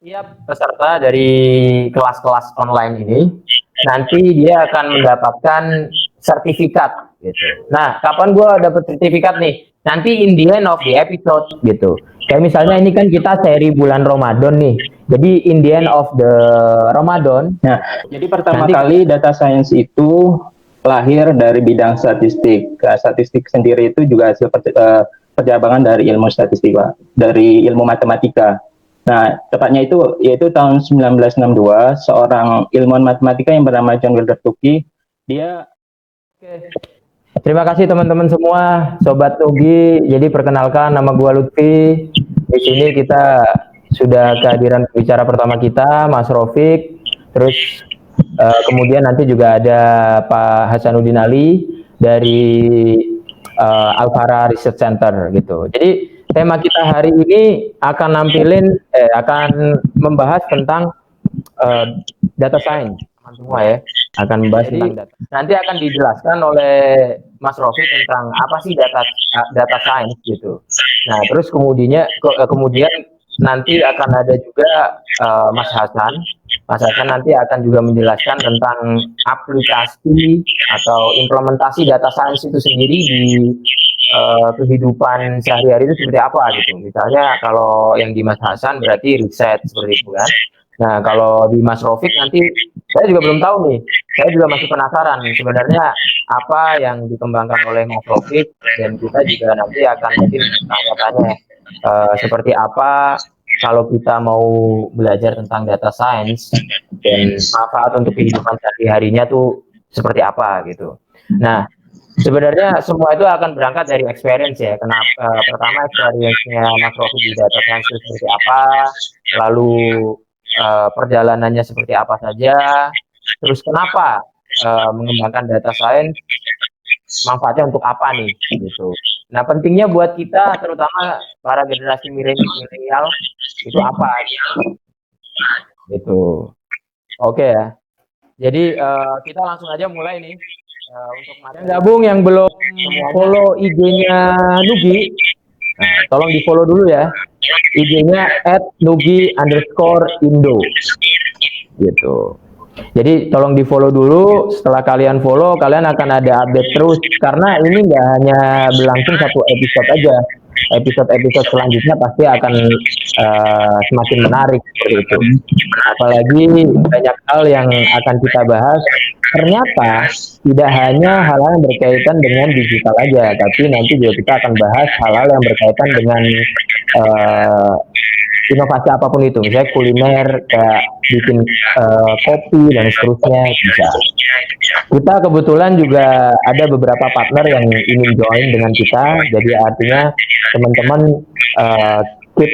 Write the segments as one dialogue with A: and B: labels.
A: Setiap peserta dari kelas-kelas online ini nanti dia akan mendapatkan sertifikat gitu. Nah, kapan gue dapet sertifikat nih? Nanti in the end of the episode gitu. Kayak misalnya ini kan kita seri bulan Ramadan nih. Jadi in the end of the Ramadan.
B: Nah, jadi pertama
A: Nanti
B: kali data science itu lahir dari bidang statistik. Statistik sendiri itu juga hasil percabangan dari ilmu statistik, Pak, dari ilmu matematika. Nah, tepatnya itu yaitu tahun 1962, seorang ilmuwan matematika yang bernama John Wilder Tukey, dia
A: terima kasih teman-teman semua, Sobat Nugi. Jadi perkenalkan, nama gua Lutfi. Di sini kita sudah kehadiran pembicara pertama kita, Mas Rofik. Terus kemudian nanti juga ada Pak Hasanuddin Ali dari Alfara Research Center gitu. Jadi tema kita hari ini akan membahas tentang data science, teman semua ya, akan membahas tentang data. Nanti akan dijelaskan oleh Mas Rofi tentang apa sih data science gitu. Nah, terus kemudian nanti akan ada juga Mas Hasan. Mas Hasan nanti akan juga menjelaskan tentang aplikasi atau implementasi data science itu sendiri di kehidupan sehari-hari itu seperti apa gitu. Misalnya kalau yang di Mas Hasan berarti riset seperti itu kan. Nah, kalau di Mas Rofik nanti saya juga belum tahu nih. Saya juga masih penasaran sebenarnya apa yang dikembangkan oleh Mas Rofik, dan kita juga nanti akan mungkin tanya-tanya seperti apa kalau kita mau belajar tentang data science dan manfaat untuk kehidupan sehari-harinya tuh seperti apa gitu. Nah, sebenarnya semua itu akan berangkat dari experience ya. Kenapa? Pertama experience-nya Mas Rofi di data science itu seperti apa, lalu perjalanannya seperti apa saja, terus kenapa mengembangkan data science, manfaatnya untuk apa nih gitu. Nah, pentingnya buat kita terutama para generasi milenial itu apa gitu. Oke ya. Jadi kita langsung aja mulai nih. Untuk yang gabung yang belum follow IG-nya Nugi, nah, tolong di follow dulu ya. IG-nya @nugi_indo gitu. Jadi tolong di follow dulu. Setelah kalian follow, kalian akan ada update terus, karena ini nggak hanya berlangsung satu episode aja. Episode-episode selanjutnya pasti akan semakin menarik seperti itu. Apalagi banyak hal yang akan kita bahas. Ternyata tidak hanya hal-hal yang berkaitan dengan digital aja, tapi nanti juga kita akan bahas hal-hal yang berkaitan dengan inovasi apapun itu, misalnya kuliner, kayak bikin kopi dan seterusnya bisa. Kita kebetulan juga ada beberapa partner yang ingin join dengan kita, jadi artinya teman-teman keep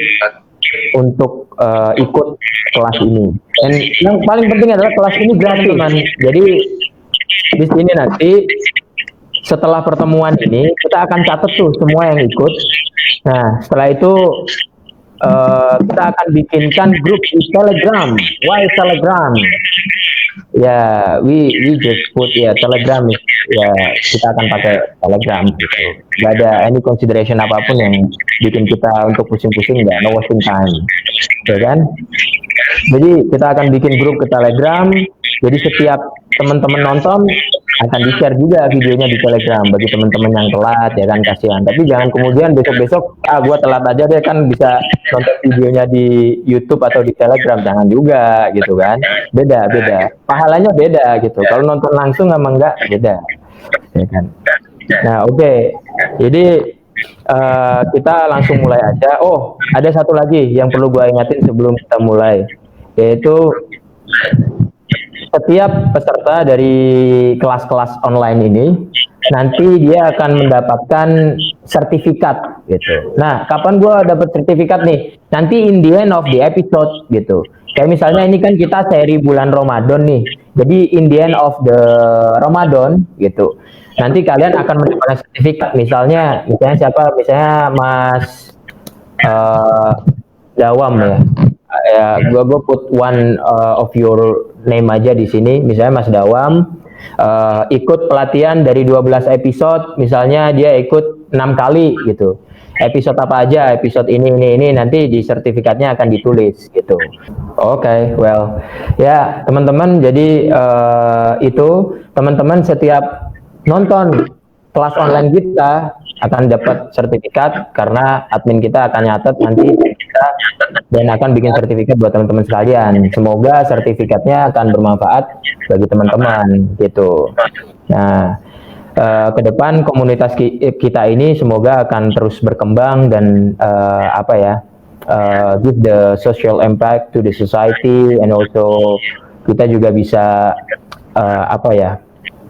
A: untuk ikut kelas ini. Dan yang paling penting adalah kelas ini gratis, teman. Jadi di sini nanti setelah pertemuan ini kita akan catat tuh semua yang ikut. Nah, setelah itu kita akan bikinkan grup di Telegram. Why Telegram? Ya, we just put ya Telegram ya, kita akan pakai Telegram gitu. Gak ada any consideration apapun yang bikin kita untuk pusing-pusing, nggak, no wasting time, ya kan? Jadi kita akan bikin grup ke Telegram. Jadi setiap teman-teman nonton akan di-share juga videonya di Telegram bagi teman-teman yang telat, ya kan, kasihan. Tapi jangan kemudian besok-besok gua telat aja deh, kan bisa nonton videonya di YouTube atau di Telegram, jangan juga gitu kan. Beda pahalanya beda gitu. Kalau nonton langsung sama enggak beda, ya kan. Nah, oke. Jadi kita langsung mulai aja. Oh, ada satu lagi yang perlu gua ingatin sebelum kita mulai, yaitu setiap peserta dari kelas-kelas online ini nanti dia akan mendapatkan sertifikat gitu. Nah, kapan gue dapat sertifikat nih? Nanti in the end of the episode gitu. Kayak misalnya ini kan kita seri bulan Ramadan nih. Jadi in the end of the Ramadan gitu. Nanti kalian akan mendapatkan sertifikat. Misalnya siapa? Misalnya Mas Dawam ya. Gue put one of your name aja di sini. Misalnya Mas Dawam ikut pelatihan dari 12 episode. Misalnya dia ikut 6 kali gitu. Episode apa aja, episode ini nanti di sertifikatnya akan ditulis gitu. Oke, well, ya teman-teman, jadi itu teman-teman setiap nonton kelas online kita akan dapat sertifikat karena admin kita akan nyatet nanti kita dan akan bikin sertifikat buat teman-teman sekalian. Semoga sertifikatnya akan bermanfaat bagi teman-teman gitu. Nah, ke depan komunitas kita ini semoga akan terus berkembang dan give the social impact to the society, and also kita juga bisa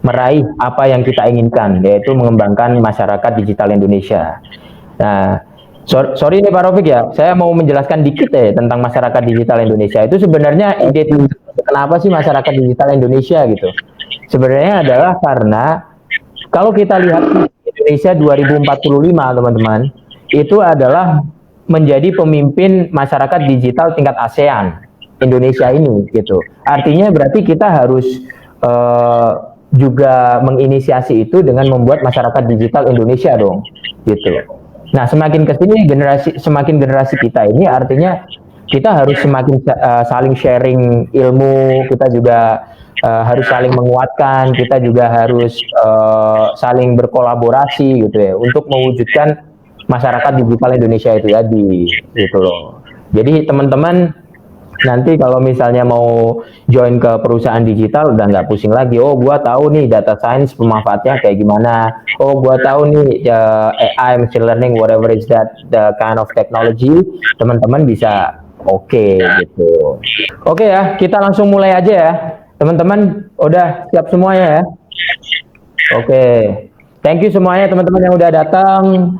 A: meraih apa yang kita inginkan, yaitu mengembangkan masyarakat digital Indonesia. Nah, sorry nih Pak Rofik ya, saya mau menjelaskan dikit ya tentang masyarakat digital Indonesia. Itu sebenarnya ide kenapa sih masyarakat digital Indonesia gitu? Sebenarnya adalah karena kalau kita lihat Indonesia 2045 teman-teman, itu adalah menjadi pemimpin masyarakat digital tingkat ASEAN Indonesia ini gitu. Artinya berarti kita harus juga menginisiasi itu dengan membuat masyarakat digital Indonesia dong gitu. Nah, semakin kesini semakin generasi kita ini artinya kita harus semakin saling sharing ilmu, kita juga harus saling menguatkan, kita juga harus saling berkolaborasi gitu ya untuk mewujudkan masyarakat digital Indonesia itu tadi gitu loh. Jadi teman-teman nanti kalau misalnya mau join ke perusahaan digital udah nggak pusing lagi. Oh, gua tahu nih data science pemanfaatnya kayak gimana. Oh, gua tahu nih AI, machine learning, whatever is that the kind of technology. Teman-teman bisa gitu. Oke ya, kita langsung mulai aja ya. Teman-teman udah siap semuanya ya? Oke. Thank you semuanya teman-teman yang udah datang.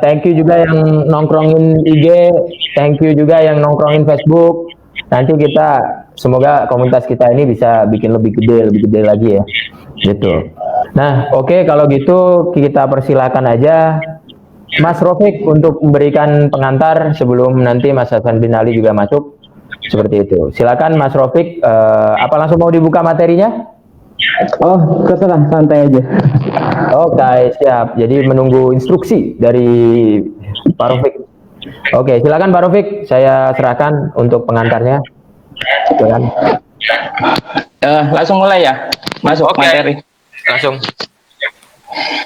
A: Thank you juga yang nongkrongin IG. Thank you juga yang nongkrongin Facebook. Nanti kita semoga komunitas kita ini bisa bikin lebih gede lagi ya. Gitu. Nah, oke, kalau gitu kita persilakan aja Mas Rofik untuk memberikan pengantar sebelum nanti Mas Hasan bin Ali juga masuk. Seperti itu. Silakan Mas Rofik, apa langsung mau dibuka materinya?
B: Oh, terserah, santai aja.
A: Oke, siap. Jadi menunggu instruksi dari Pak Rofik. Oke, silakan Pak Rofik. Saya serahkan untuk pengantarnya. Silakan.
B: Langsung mulai ya, masuk materi.
A: Langsung.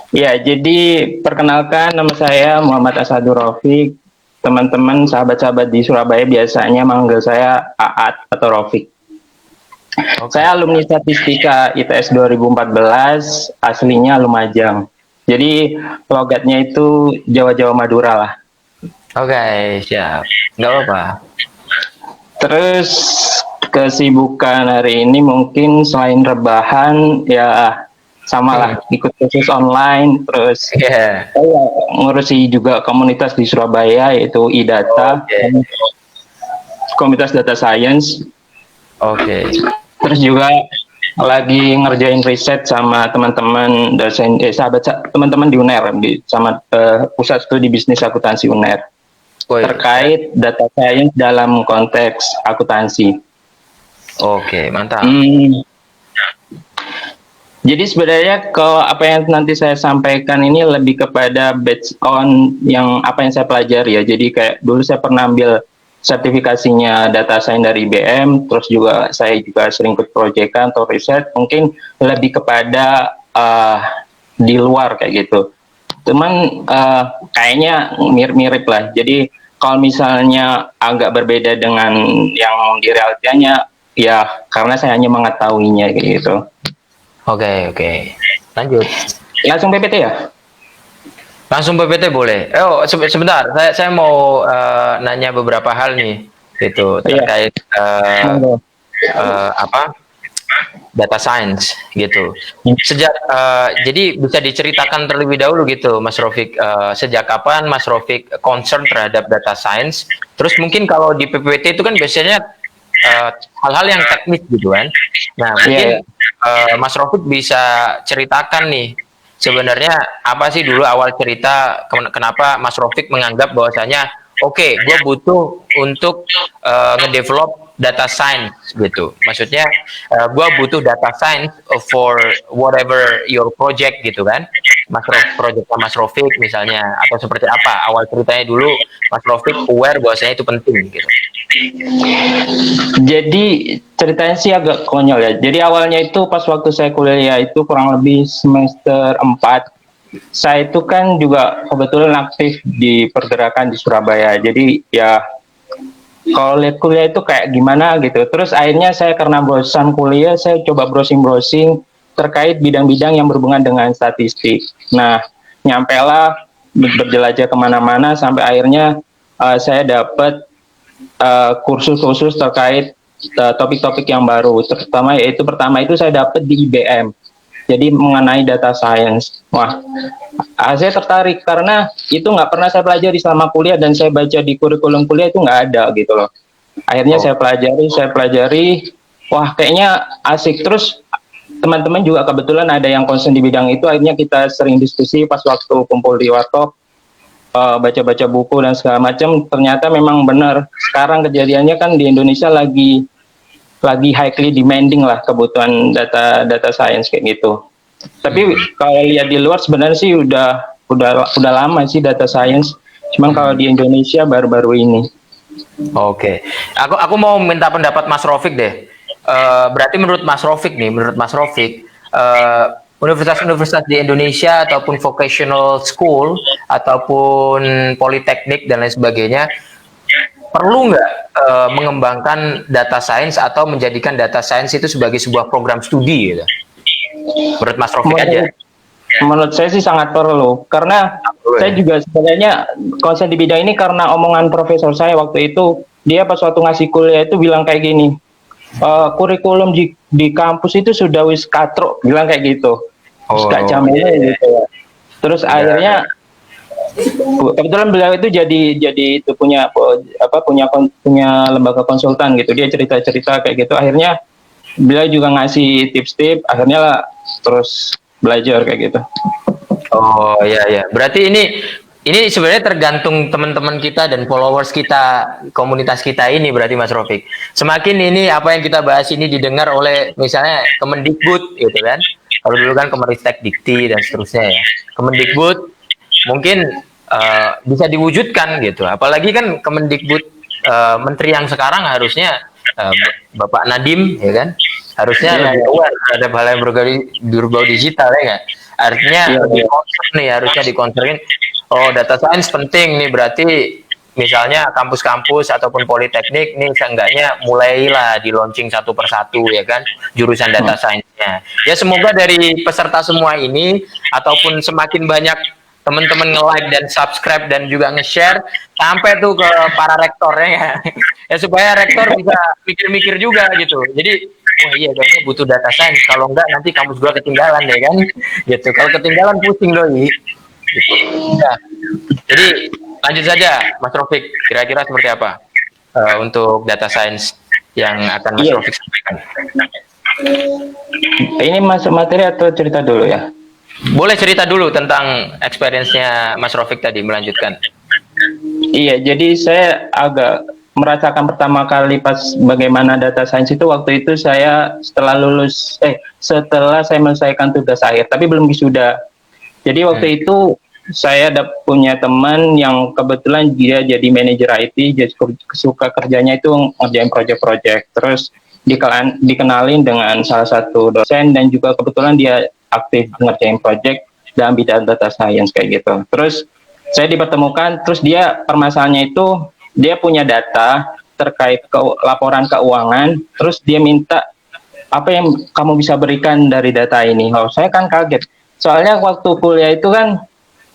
B: Ya, jadi perkenalkan, nama saya Muhammad Asadur Rofik. Teman-teman, sahabat-sahabat di Surabaya biasanya manggil saya Aat atau Rofik. Saya alumni Statistika ITS 2014, aslinya Lumajang. Jadi logatnya itu Jawa-Jawa Madura lah.
A: Oke, siap. Nggak apa-apa.
B: Terus kesibukan hari ini mungkin selain rebahan, ya sama lah, ikut kursus online, terus saya ngurusi juga komunitas di Surabaya, yaitu IData, komunitas data science. Terus juga lagi ngerjain riset sama teman-teman dosen, teman-teman di UNER, sama pusat studi bisnis akuntansi UNER, terkait data science dalam konteks akuntansi.
A: Oke, mantap.
B: Jadi sebenarnya kalau apa yang nanti saya sampaikan ini lebih kepada based on yang apa yang saya pelajari ya. Jadi kayak dulu saya pernah ambil sertifikasinya data science dari IBM, terus juga saya juga sering ikut proyekan atau riset, mungkin lebih kepada di luar kayak gitu. Cuman kayaknya mirip-mirip lah. Jadi kalau misalnya agak berbeda dengan yang di realitanya, ya karena saya hanya mengetahuinya kayak gitu.
A: Oke. Lanjut.
B: Langsung PPT ya?
A: Langsung PPT boleh. Oh, sebentar. Saya mau nanya beberapa hal nih. Itu terkait data science gitu. Jadi bisa diceritakan terlebih dahulu gitu, Mas Rofik. Sejak kapan Mas Rofik concern terhadap data science? Terus mungkin kalau di PPT itu kan biasanya hal-hal yang teknis gitu kan. Nah, mungkin Mas Rofik bisa ceritakan nih sebenarnya apa sih dulu awal cerita kenapa Mas Rofik menganggap bahwasanya oke, gue butuh untuk ngedevelop data science gitu. Maksudnya gue butuh data science for whatever your project gitu kan.
C: proyeknya Mas Rofik misalnya, atau seperti apa awal ceritanya dulu Mas Rofik aware bahwasanya itu penting gitu.
B: Jadi ceritanya sih agak konyol ya. Jadi awalnya itu pas waktu saya kuliah itu kurang lebih semester 4, saya itu kan juga kebetulan aktif di pergerakan di Surabaya. Jadi ya kalau lihat kuliah itu kayak gimana gitu. Terus akhirnya saya karena bosan kuliah, saya coba browsing-browsing terkait bidang-bidang yang berhubungan dengan statistik. Nah, nyampelah berjelajah kemana-mana sampai akhirnya saya dapat kursus-kursus terkait topik-topik yang baru. Terutama yaitu pertama itu saya dapat di IBM. Jadi mengenai data science. Wah, saya tertarik karena itu nggak pernah saya pelajari selama kuliah dan saya baca di kurikulum kuliah itu nggak ada gitu loh. Akhirnya saya pelajari, wah kayaknya asik. Terus teman-teman juga kebetulan ada yang concern di bidang itu, akhirnya kita sering diskusi pas waktu kumpul di warkop, baca-baca buku dan segala macam. Ternyata memang benar. Sekarang kejadiannya kan di Indonesia lagi highly demanding lah kebutuhan data science kayak gitu. Tapi kalau lihat di luar sebenarnya sih udah lama sih data science. Cuman kalau di Indonesia baru-baru ini.
C: Oke. Aku mau minta pendapat Mas Rofik deh. Berarti menurut Mas Rofik universitas-universitas di Indonesia ataupun vocational school ataupun politeknik dan lain sebagainya perlu nggak mengembangkan data science atau menjadikan data science itu sebagai sebuah program studi gitu? Menurut Mas Rofik aja.
B: Menurut saya sih sangat perlu, karena saya juga sebenarnya konsen di bidang ini karena omongan profesor saya waktu itu. Dia pas waktu ngasih kuliah itu bilang kayak gini, kurikulum di kampus itu sudah wis katrok, bilang kayak gitu. Gak jamin gitu ya. Terus akhirnya kebetulan beliau itu jadi itu punya lembaga konsultan gitu. Dia cerita-cerita kayak gitu. Akhirnya beliau juga ngasih tips-tips. Akhirnya lah terus belajar kayak gitu.
C: Oh ya. Berarti ini sebenarnya tergantung teman-teman kita dan followers kita, komunitas kita ini berarti Mas Rofik. Semakin ini apa yang kita bahas ini didengar oleh misalnya Kemendikbud gitu kan. Kalau dulu kan Kemenristek Dikti dan seterusnya ya. Kemendikbud mungkin bisa diwujudkan gitu. Apalagi kan Kemendikbud menteri yang sekarang harusnya Bapak Nadiem ya kan. Harusnya lebih aware terhadap hal yang berbau digital ya nggak? Artinya lebih concern nih, harusnya dikonserin. Oh, data science penting nih, berarti misalnya kampus-kampus ataupun politeknik nih seenggaknya mulailah di launching satu persatu ya kan jurusan data science-nya. Ya semoga dari peserta semua ini ataupun semakin banyak teman-teman nge-like dan subscribe dan juga nge-share sampai tuh ke para rektornya ya. Ya supaya rektor bisa mikir-mikir juga gitu. Jadi wah iya kayaknya butuh data science, kalau enggak nanti kampus gua ketinggalan deh kan gitu. Kalau ketinggalan pusing doi gitu. Ya. Jadi lanjut saja Mas Rofik, kira-kira seperti apa untuk data science yang akan Mas Rofik sampaikan?
B: Ini masuk materi atau cerita dulu ya?
C: Boleh cerita dulu tentang experience-nya Mas Rofik tadi, melanjutkan.
B: Iya, jadi saya agak merasakan pertama kali pas bagaimana data science itu waktu itu saya setelah saya menyelesaikan tugas akhir, tapi belum wisuda. Jadi waktu itu saya punya teman yang kebetulan dia jadi manajer IT, jadi suka kerjanya itu ngerjain project-project. Terus dikenalin dengan salah satu dosen dan juga kebetulan dia aktif ngerjain project dalam bidang data science kayak gitu. Terus saya dipertemukan, terus dia permasalahannya itu dia punya data terkait laporan keuangan, terus dia minta apa yang kamu bisa berikan dari data ini. Oh, saya kan kaget. Soalnya waktu kuliah itu kan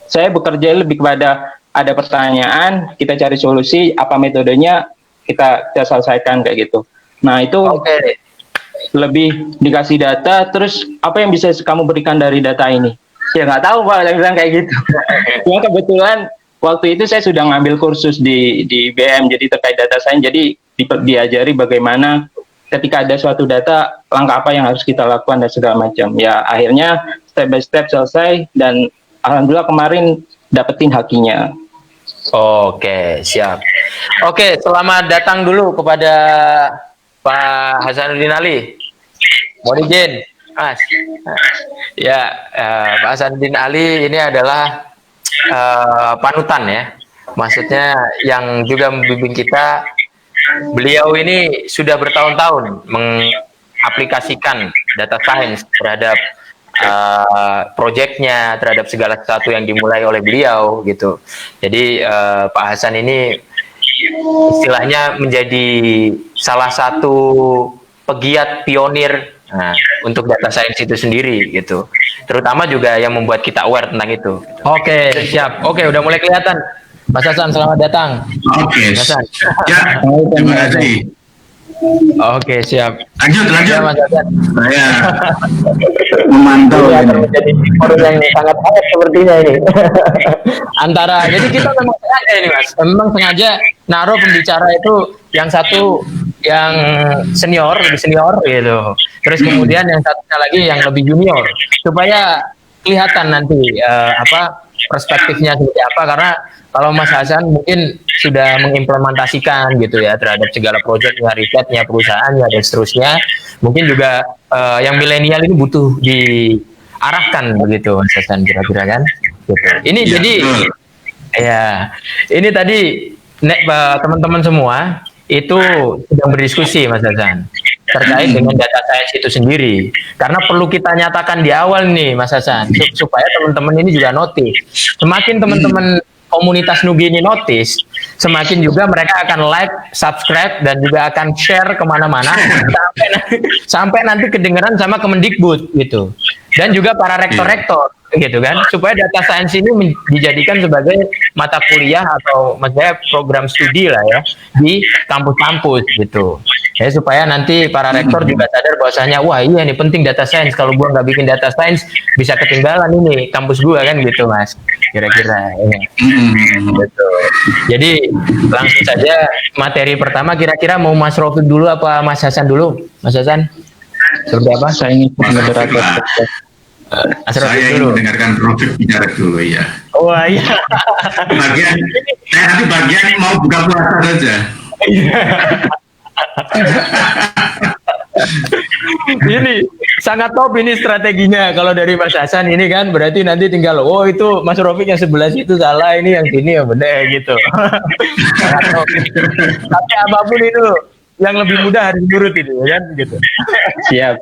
B: saya bekerja lebih kepada ada pertanyaan, kita cari solusi, apa metodenya, kita selesaikan kayak gitu. Nah itu lebih dikasih data, terus apa yang bisa kamu berikan dari data ini? Ya nggak tahu Pak, saya bilang kayak gitu. Cuma kebetulan waktu itu saya sudah ngambil kursus di IBM, jadi terkait data science, jadi diajari bagaimana ketika ada suatu data, langkah apa yang harus kita lakukan dan segala macam. Ya akhirnya step by step selesai dan alhamdulillah kemarin dapetin hakinya.
C: Oke, siap. Oke, selamat datang dulu kepada Pak Hasanuddin Ali. Mohon izin, Mas. Ya, Pak Hasanuddin Ali ini adalah panutan ya. Maksudnya yang juga membimbing kita. Beliau ini sudah bertahun-tahun mengaplikasikan data science terhadap proyeknya, terhadap segala sesuatu yang dimulai oleh beliau gitu. Jadi Pak Hasan ini istilahnya menjadi salah satu pegiat pionir untuk data science itu sendiri gitu. Terutama juga yang membuat kita aware tentang itu. Oke, siap. Oke, udah mulai kelihatan. Mas Hasan, selamat datang.
D: Oke.
C: Mas Hasan.
D: Ya, terima kasih.
C: Oke, siap.
D: Lanjut.
C: Ya, Mas Hasan.
D: Saya memantau
A: Ini akan
D: ini.
A: menjadi forum yang sangat hangat sepertinya ini.
C: Jadi kita memang sengaja ini Mas, memang sengaja naruh pembicara itu yang satu yang senior, lebih senior gitu. Terus kemudian yang satunya lagi yang lebih junior supaya kelihatan nanti perspektifnya seperti apa, karena kalau Mas Hasan mungkin sudah mengimplementasikan gitu ya terhadap segala proyeknya, risetnya, perusahaannya dan seterusnya. Mungkin juga yang milenial ini butuh diarahkan begitu Mas Hasan kira-kira kan. Gitu. Ini
D: Ya,
C: jadi
D: betul.
C: ya ini tadi teman-teman semua itu sedang berdiskusi Mas Hasan terkait dengan data science itu sendiri, karena perlu kita nyatakan di awal nih Mas Hasan supaya teman-teman ini juga notice. Semakin teman-teman komunitas Nugi ini notice, semakin juga mereka akan like, subscribe dan juga akan share kemana-mana sampai nanti kedengeran sama Kemendikbud gitu, dan juga para rektor-rektor gitu kan, supaya data science ini dijadikan sebagai mata kuliah atau maksudnya program studi lah ya di kampus-kampus gitu. Ya, supaya nanti para rektor juga sadar bahwasanya wah iya nih penting data science, kalau gua nggak bikin data science bisa ketinggalan ini kampus gua kan gitu Mas, kira-kira ya. Betul. Jadi langsung saja materi pertama, kira-kira mau Mas Rofiq dulu apa Mas Hasan dulu? Mas Hasan seperti apa?
B: Saya ingin moderator.
C: Mas
D: Saya
C: Rofiq
D: ingin
C: dulu.
D: mendengarkan Rofiq bicara dulu ya.
C: Wah iya.
D: Saya nanti bagian mau buka puasa saja.
C: Ini sangat top ini strateginya kalau dari Mas Hasan ini kan, berarti nanti tinggal itu Mas Rofiq yang sebelah situ salah, ini yang sini ya benar gitu. Sangat top. Tapi apapun itu yang lebih mudah harus nurut itu ya kan gitu.
B: Siap.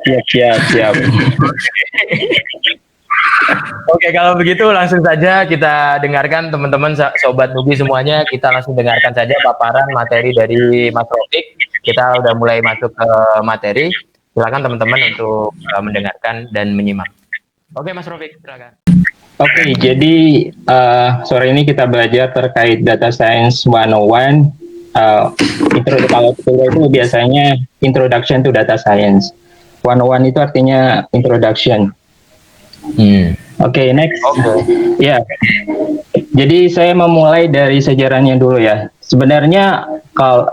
C: Oke, kalau begitu langsung saja kita dengarkan teman-teman sobat Nugi semuanya, kita langsung dengarkan saja paparan materi dari Mas Rofiq. Kita udah mulai masuk ke materi. Silakan teman-teman untuk mendengarkan dan menyimak. Oke, Mas Rofiq, silakan.
B: Oke, jadi sore ini kita belajar terkait Data Science 101. Kalau itu biasanya Introduction to Data Science. 101 itu artinya Introduction. Oke, next. Ya, jadi saya memulai dari sejarahnya dulu ya. Sebenarnya kalau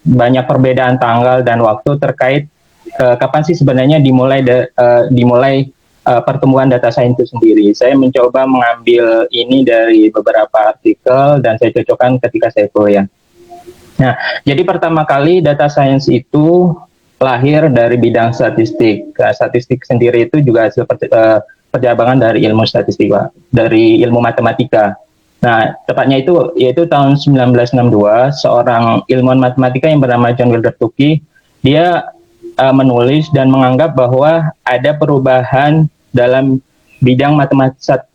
B: banyak perbedaan tanggal dan waktu terkait kapan sih sebenarnya dimulai pertumbuhan data science itu sendiri. Saya mencoba mengambil ini dari beberapa artikel dan saya cocokkan ketika saya kuliah. Nah, jadi pertama kali data science itu lahir dari bidang statistik. Statistik sendiri itu juga hasil percabangan dari ilmu statistik, Pak, dari ilmu matematika. Nah, tepatnya itu yaitu tahun 1962, seorang ilmuwan matematika yang bernama John Wilder Tukey, dia menulis dan menganggap bahwa ada perubahan dalam bidang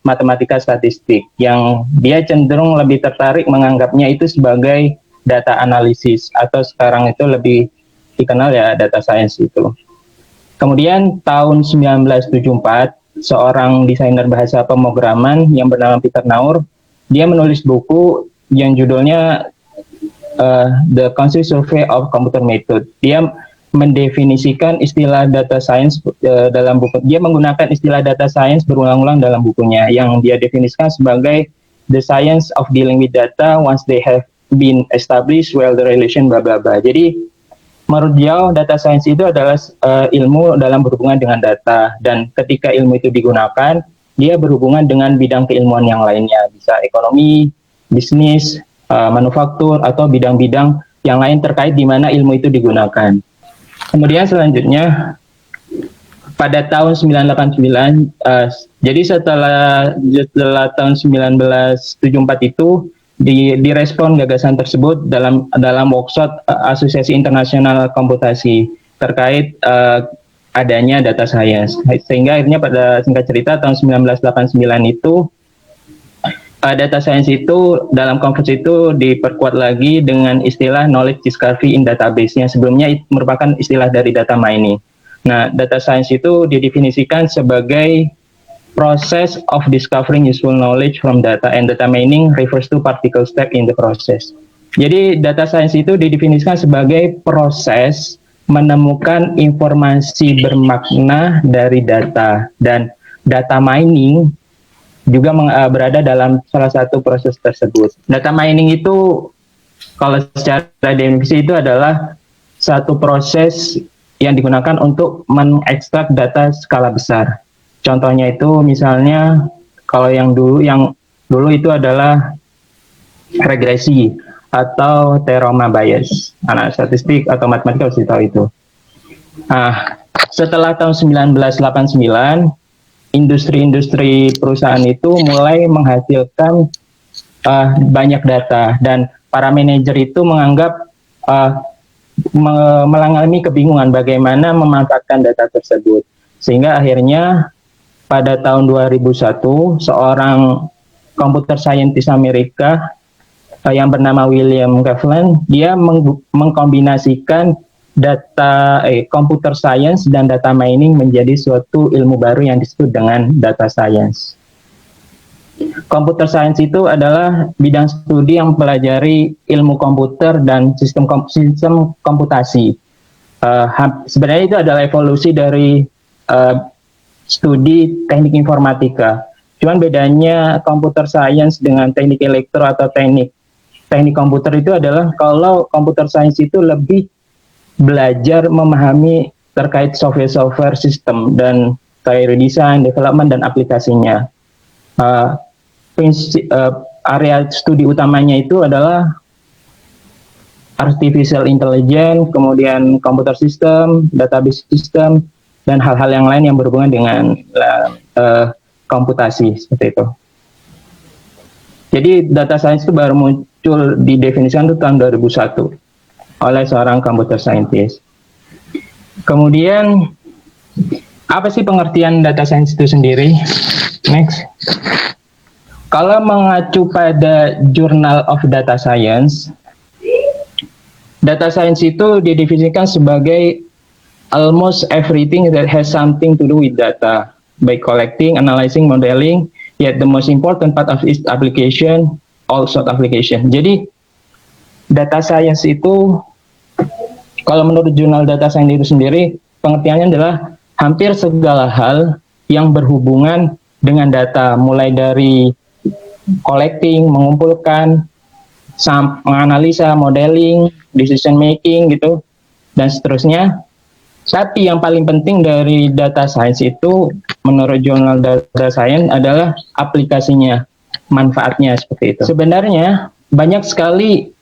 B: matematika statistik yang dia cenderung lebih tertarik menganggapnya itu sebagai data analisis, atau sekarang itu lebih dikenal ya data science itu. Kemudian tahun 1974, seorang desainer bahasa pemrograman yang bernama Peter Naur, dia menulis buku yang judulnya The Concept Survey of Computer Method. Dia mendefinisikan istilah data science dalam buku. Dia menggunakan istilah data science berulang-ulang dalam bukunya yang dia definisikan sebagai the science of dealing with data once they have been established well the relation bla bla bla. Jadi menurut dia data science itu adalah ilmu dalam berhubungan dengan data, dan ketika ilmu itu digunakan, dia berhubungan dengan bidang keilmuan yang lainnya, bisa ekonomi, bisnis, manufaktur, atau bidang-bidang yang lain terkait di mana ilmu itu digunakan. Kemudian selanjutnya pada tahun 989, jadi setelah tahun 1974 itu direspon gagasan tersebut dalam workshop Asosiasi Internasional Komputasi terkait adanya data science. Sehingga akhirnya pada singkat cerita tahun 1989 itu data science itu dalam konferensi itu diperkuat lagi dengan istilah knowledge discovery in database yang sebelumnya merupakan istilah dari data mining. Nah, data science itu didefinisikan sebagai process of discovering useful knowledge from data, and data mining refers to particular step in the process. Jadi data science itu didefinisikan sebagai proses menemukan informasi bermakna dari data, dan data mining juga berada dalam salah satu proses tersebut. Data mining itu kalau secara definisi itu adalah satu proses yang digunakan untuk mengekstrak data skala besar. Contohnya itu misalnya kalau yang dulu itu adalah regresi atau Teroma bias. Anak statistik atau matematika pasti tahu itu. Nah, setelah tahun 1989, industri-industri perusahaan itu mulai menghasilkan banyak data, dan para manajer itu menganggap mengalami kebingungan bagaimana memanfaatkan data tersebut. Sehingga akhirnya pada tahun 2001 seorang computer scientist Amerika yang bernama William Cleveland, dia mengkombinasikan computer science dan data mining menjadi suatu ilmu baru yang disebut dengan data science. Computer science itu adalah bidang studi yang mempelajari ilmu komputer dan sistem komputasi. Sebenarnya itu adalah evolusi dari studi teknik informatika. Cuman bedanya computer science dengan teknik elektro atau teknik komputer itu adalah kalau computer science itu lebih belajar memahami terkait software sistem dan teori desain, development, dan aplikasinya. Area studi utamanya itu adalah artificial intelligence, kemudian computer system, database system, dan hal-hal yang lain yang berhubungan dengan komputasi seperti itu. Jadi data science itu baru muncul didefinisikan itu tahun 2001 oleh seorang computer scientist. Kemudian apa sih pengertian data science itu sendiri? Next. Kalau mengacu pada Journal of Data Science itu didefinisikan sebagai almost everything that has something to do with data, by collecting, analyzing, modeling, yet the most important part of its application, all sort application. Jadi, data science itu, kalau menurut Jurnal Data Science itu sendiri, pengertiannya adalah hampir segala hal yang berhubungan dengan data, mulai dari collecting, mengumpulkan, menganalisa, modeling, decision making gitu, dan seterusnya. Tapi yang paling penting dari data science itu menurut Jurnal Data Science adalah aplikasinya, manfaatnya seperti itu. Sebenarnya banyak sekali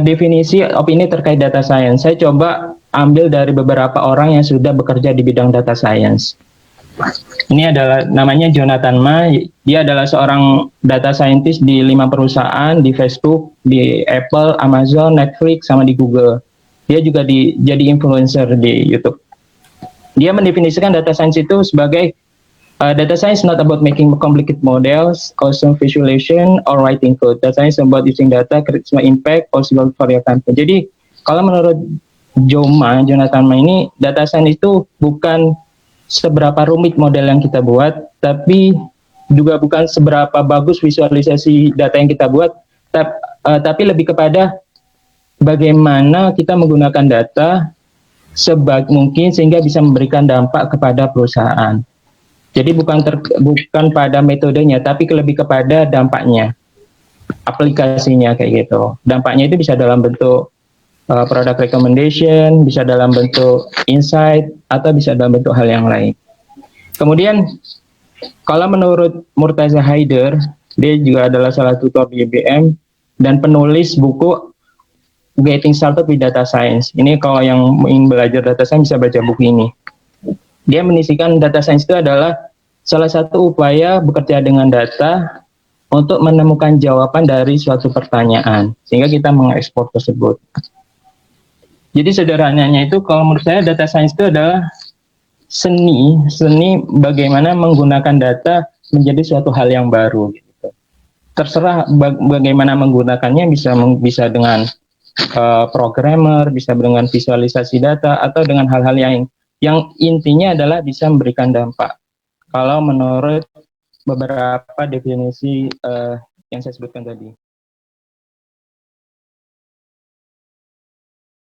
B: definisi opini terkait data science. Saya coba ambil dari beberapa orang yang sudah bekerja di bidang data science. Ini adalah namanya Jonathan Ma. Dia adalah seorang data scientist di 5 perusahaan, di Facebook, di Apple, Amazon, Netflix, sama di Google. Dia juga jadi influencer di YouTube. Dia mendefinisikan data science itu sebagai data science not about making complicated models, awesome visualization, or writing code. Data science about using data, create small impact, possible for your company. Jadi kalau menurut Jonathan Ma ini, data science itu bukan seberapa rumit model yang kita buat, tapi juga bukan seberapa bagus visualisasi data yang kita buat, tapi lebih kepada bagaimana kita menggunakan data sebaik mungkin sehingga bisa memberikan dampak kepada perusahaan. Jadi bukan pada metodenya, tapi lebih kepada dampaknya, aplikasinya kayak gitu. Dampaknya itu bisa dalam bentuk product recommendation, bisa dalam bentuk insight, atau bisa dalam bentuk hal yang lain. Kemudian, kalau menurut Murtaza Haider, dia juga adalah salah satu tutor di IBM, dan penulis buku Getting Started with Data Science. Ini kalau yang ingin belajar data science bisa baca buku ini. dia menisikan data science itu adalah salah satu upaya bekerja dengan data untuk menemukan jawaban dari suatu pertanyaan, sehingga kita mengekspor tersebut. Jadi sederhananya itu, kalau menurut saya data science itu adalah seni bagaimana menggunakan data menjadi suatu hal yang baru. Gitu. Terserah bagaimana menggunakannya, bisa dengan programmer, bisa dengan visualisasi data, atau dengan hal-hal yang intinya adalah bisa memberikan dampak. Kalau menurut beberapa definisi yang saya sebutkan tadi.